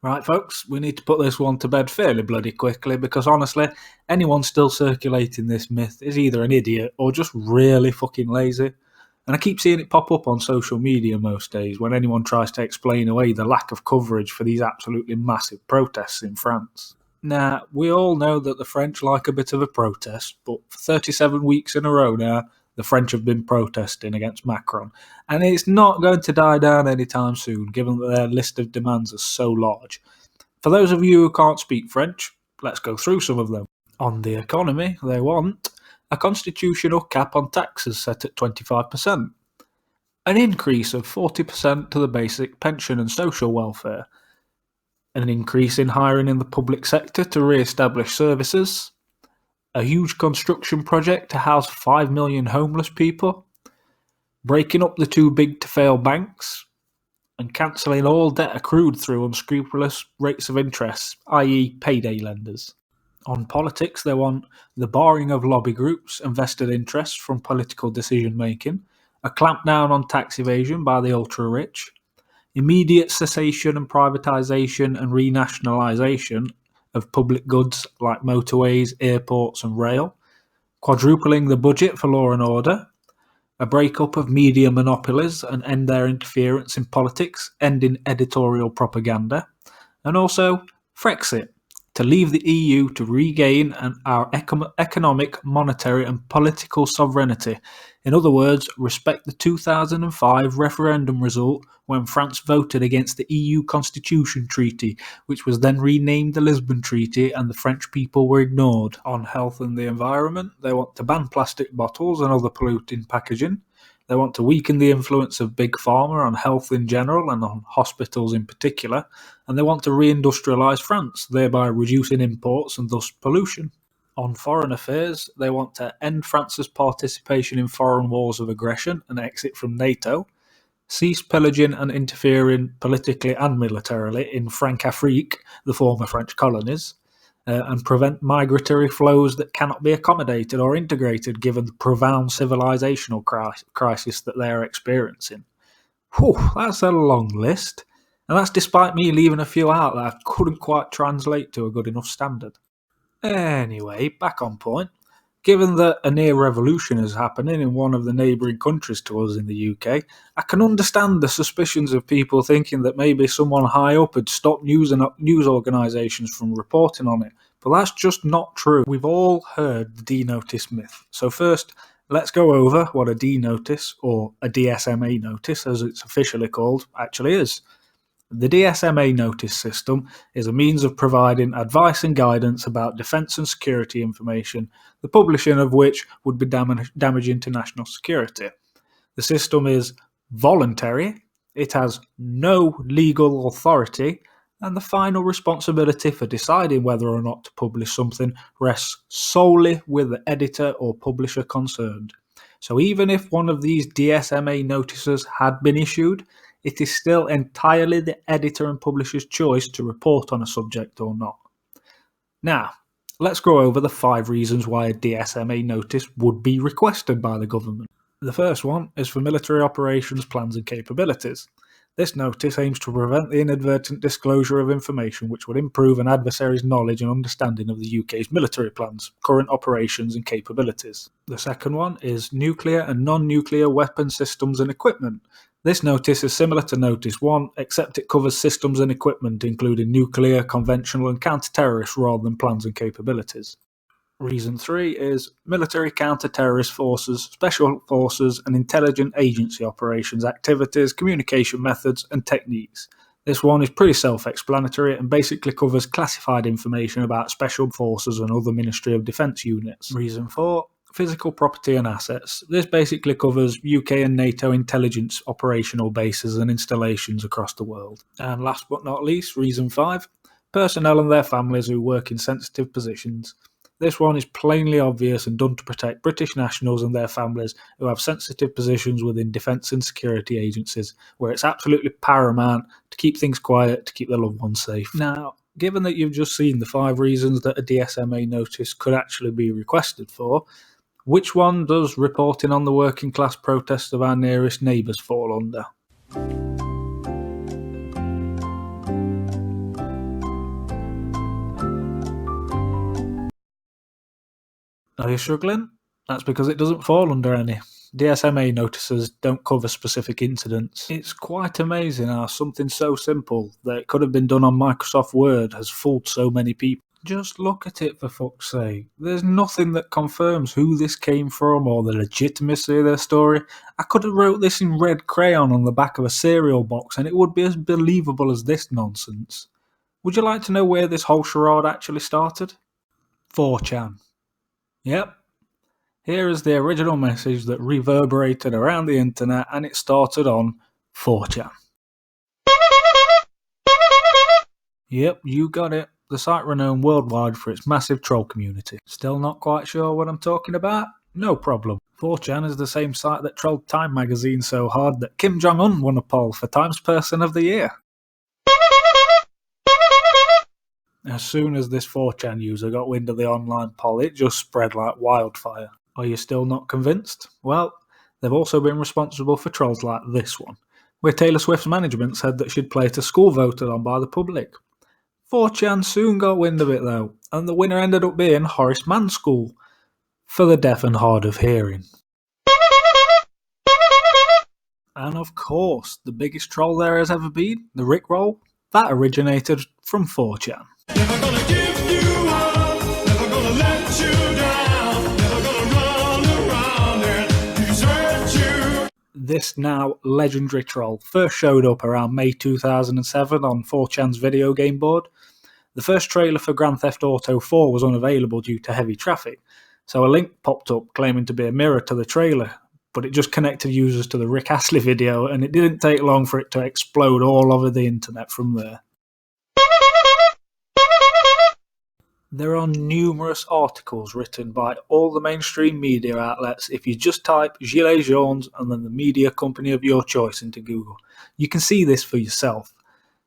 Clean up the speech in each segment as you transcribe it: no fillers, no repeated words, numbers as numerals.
Right, folks, we need to put this one to bed fairly bloody quickly because honestly, anyone still circulating this myth is either an idiot or just really fucking lazy. And I keep seeing it pop up on social media most days when anyone tries to explain away the lack of coverage for these absolutely massive protests in France. Now, we all know that the French like a bit of a protest, but for 37 weeks in a row now, the French have been protesting against Macron, and it's not going to die down anytime soon, given that their list of demands is so large. For those of you who can't speak French, let's go through some of them. On the economy, they want a constitutional cap on taxes set at 25%, an increase of 40% to the basic pension and social welfare, an increase in hiring in the public sector to re-establish services, a huge construction project to house 5 million homeless people, breaking up the too big to fail banks, and cancelling all debt accrued through unscrupulous rates of interest, i.e. payday lenders. On politics, they want the barring of lobby groups and vested interests from political decision making, a clampdown on tax evasion by the ultra-rich, immediate cessation and privatisation and renationalisation of public goods like motorways, airports and rail, quadrupling the budget for law and order, a breakup of media monopolies and end their interference in politics, ending editorial propaganda, and also Frexit, to leave the EU to regain our economic, monetary and political sovereignty. In other words, respect the 2005 referendum result when France voted against the EU Constitution Treaty, which was then renamed the Lisbon Treaty, and the French people were ignored. On health and the environment, they want to ban plastic bottles and other polluting packaging. They want to weaken the influence of Big Pharma on health in general and on hospitals in particular, and they want to reindustrialise France, thereby reducing imports and thus pollution. On foreign affairs, they want to end France's participation in foreign wars of aggression and exit from NATO, cease pillaging and interfering politically and militarily in Francafrique, the former French colonies, and prevent migratory flows that cannot be accommodated or integrated given the profound civilizational crisis that they are experiencing. Whew, that's a long list, and that's despite me leaving a few out that I couldn't quite translate to a good enough standard. Anyway, back on point. Given that a near revolution is happening in one of the neighbouring countries to us in the UK, I can understand the suspicions of people thinking that maybe someone high up had stopped news organisations from reporting on it, but that's just not true. We've all heard the D-notice myth. So first, let's go over what a D-notice, or a DSMA notice as it's officially called, actually is. The DSMA notice system is a means of providing advice and guidance about defence and security information, the publishing of which would be damaging to national security. The system is voluntary, it has no legal authority, and the final responsibility for deciding whether or not to publish something rests solely with the editor or publisher concerned. So even if one of these DSMA notices had been issued, it is still entirely the editor and publisher's choice to report on a subject or not. Now, let's go over the 5 reasons why a DSMA notice would be requested by the government. The first one is for military operations plans and capabilities. This notice aims to prevent the inadvertent disclosure of information which would improve an adversary's knowledge and understanding of the UK's military plans, current operations and capabilities. The second one is nuclear and non-nuclear weapon systems and equipment. This notice is similar to Notice 1, except it covers systems and equipment including nuclear, conventional and counter-terrorist rather than plans and capabilities. Reason 3 is military counter-terrorist forces, special forces and intelligence agency operations, activities, communication methods and techniques. This one is pretty self-explanatory and basically covers classified information about special forces and other Ministry of Defence units. Reason 4, physical property and assets. This basically covers UK and NATO intelligence operational bases and installations across the world. And last but not least, reason 5, personnel and their families who work in sensitive positions. This one is plainly obvious and done to protect British nationals and their families who have sensitive positions within defence and security agencies, where it's absolutely paramount to keep things quiet, to keep their loved ones safe. Now, given that you've just seen the 5 reasons that a DSMA notice could actually be requested for, which one does reporting on the working class protests of our nearest neighbours fall under? Are you struggling? That's because it doesn't fall under any. DSMA notices don't cover specific incidents. It's quite amazing how something so simple that it could have been done on Microsoft Word has fooled so many people. Just look at it, for fuck's sake. There's nothing that confirms who this came from or the legitimacy of their story. I could have wrote this in red crayon on the back of a cereal box and it would be as believable as this nonsense. Would you like to know where this whole charade actually started? 4chan. Yep. Here is the original message that reverberated around the internet, and it started on 4chan. Yep, you got it. The site renowned worldwide for its massive troll community. Still not quite sure what I'm talking about? No problem. 4chan is the same site that trolled Time magazine so hard that Kim Jong-un won a poll for Times Person of the Year. As soon as this 4chan user got wind of the online poll, it just spread like wildfire. Are you still not convinced? Well, they've also been responsible for trolls like this one, where Taylor Swift's management said that she'd played a school voted on by the public. 4chan soon got wind of it though, and the winner ended up being Horace Mann School, for the deaf and hard of hearing. And of course, the biggest troll there has ever been, the Rickroll, that originated from 4chan. Never gonna give you up, never gonna let you down, never gonna run around and desert you. This now legendary troll first showed up around May 2007 on 4chan's video game board. The first trailer for Grand Theft Auto 4 was unavailable due to heavy traffic, so a link popped up claiming to be a mirror to the trailer, but it just connected users to the Rick Astley video, and it didn't take long for it to explode all over the internet from there. There are numerous articles written by all the mainstream media outlets if you just type Gilets Jaunes and then the media company of your choice into Google. You can see this for yourself.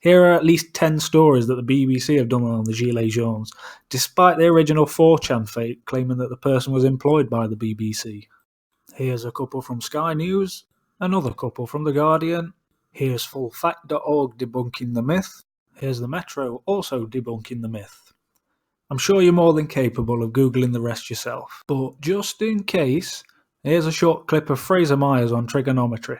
Here are at least 10 stories that the BBC have done on the Gilets Jaunes, despite the original 4chan fake claiming that the person was employed by the BBC. Here's a couple from Sky News, another couple from The Guardian, here's fullfact.org debunking the myth, here's the Metro also debunking the myth. I'm sure you're more than capable of Googling the rest yourself, but just in case, here's a short clip of Fraser Myers on trigonometry,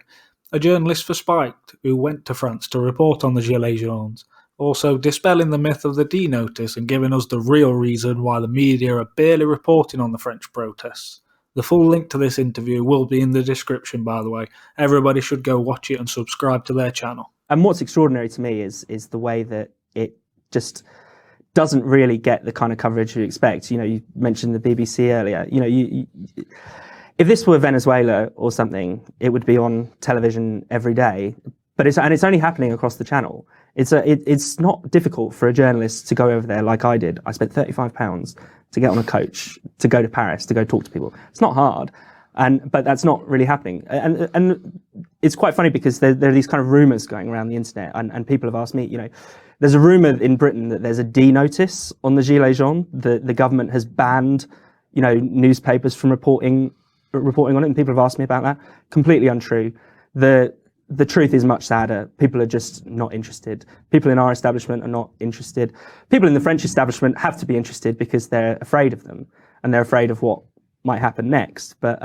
a journalist for Spiked who went to France to report on the Gilets Jaunes, also dispelling the myth of the D-notice and giving us the real reason why the media are barely reporting on the French protests. The full link to this interview will be in the description, by the way. Everybody should go watch it and subscribe to their channel. And what's extraordinary to me is the way that it just doesn't really get the kind of coverage you expect. You know, you mentioned the BBC earlier. You know, if this were Venezuela or something, it would be on television every day. But it's only happening across the channel. It's not difficult for a journalist to go over there like I did. I spent £35 to get on a coach to go to Paris to go talk to people. It's not hard, but that's not really happening. And it's quite funny because there are these kind of rumours going around the internet, and people have asked me, you know, there's a rumour in Britain that there's a D notice on the Gilets Jaunes. The government has banned, you know, newspapers from reporting on it, and people have asked me about that. Completely untrue. The truth is much sadder. People are just not interested. People in our establishment are not interested. People in the French establishment have to be interested because they're afraid of them and they're afraid of what might happen next. But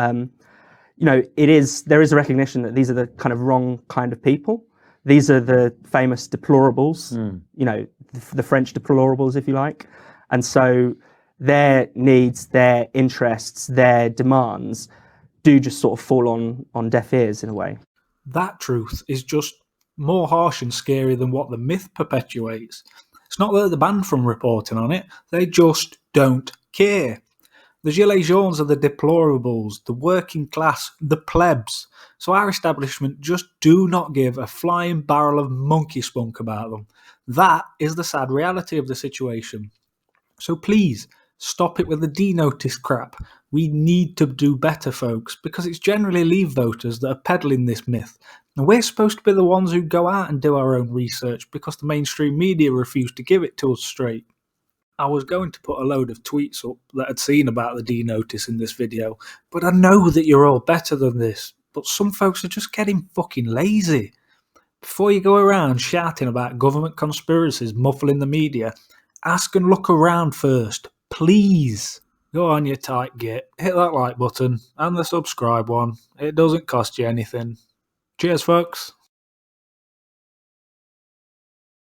you know, there is a recognition that these are the kind of wrong kind of people. These are the famous deplorables, you know, the French deplorables, if you like. And so their needs, their interests, their demands do just sort of fall on deaf ears in a way. That truth is just more harsh and scary than what the myth perpetuates. It's not that they're banned from reporting on it, they just don't care. The Gilets Jaunes are the deplorables, the working class, the plebs. So our establishment just do not give a flying barrel of monkey spunk about them. That is the sad reality of the situation. So please, stop it with the D-notice crap. We need to do better, folks, because it's generally Leave voters that are peddling this myth. And we're supposed to be the ones who go out and do our own research because the mainstream media refuse to give it to us straight. I was going to put a load of tweets up that I'd seen about the D-notice in this video, but I know that you're all better than this. But some folks are just getting fucking lazy. Before you go around shouting about government conspiracies muffling the media, ask and look around first, please. Go on, you tight git. Hit that like button and the subscribe one. It doesn't cost you anything. Cheers, folks.